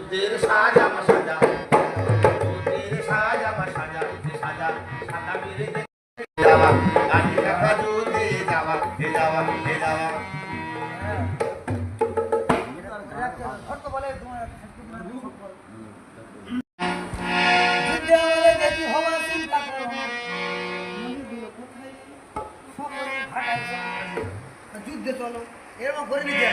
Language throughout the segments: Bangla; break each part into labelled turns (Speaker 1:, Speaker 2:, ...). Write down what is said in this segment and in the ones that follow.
Speaker 1: যুদ্ধের সাজামা সাজা, যুদ্ধের সাজামা সাজা, সাজা সাজা মেরে যাওয়া, গাড়ি রাখা যুদ্ধে যাওয়া, হে যাওয়া, হে যাওয়া।
Speaker 2: যুদ্ধে চলো এরকম করে নিতে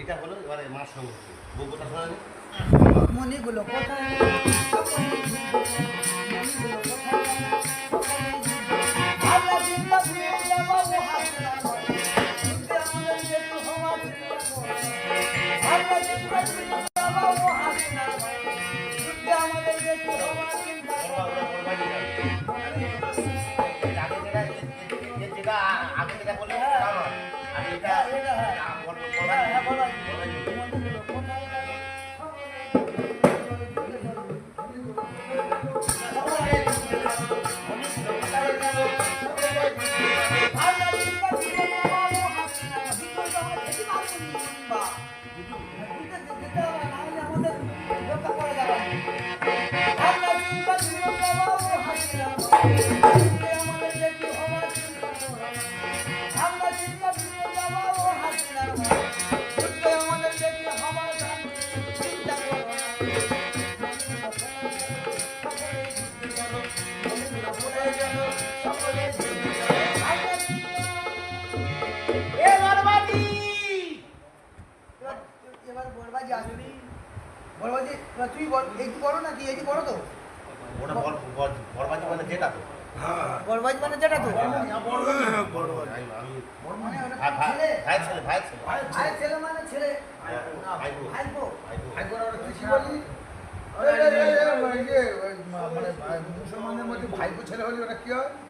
Speaker 1: এটা হলো এবারে মার সঙ্গে বউটা শোনানি
Speaker 2: মনিগুলো কোথায়
Speaker 1: আগে যেটা বললে আর এটা
Speaker 2: তুই বল এই বড় নাকি এই বড় তো
Speaker 1: ওটা বরবাজি মানে যেটা তো
Speaker 2: বড়বাজ মানে যেটা তো
Speaker 1: ভাই ছেলে
Speaker 2: ভাই ছেলে মানে ছেলে ভাইপো
Speaker 3: কি বলি মানে মুসলমানদের মধ্যে ভাইপো ছেলে হলে ওটা কি হয়?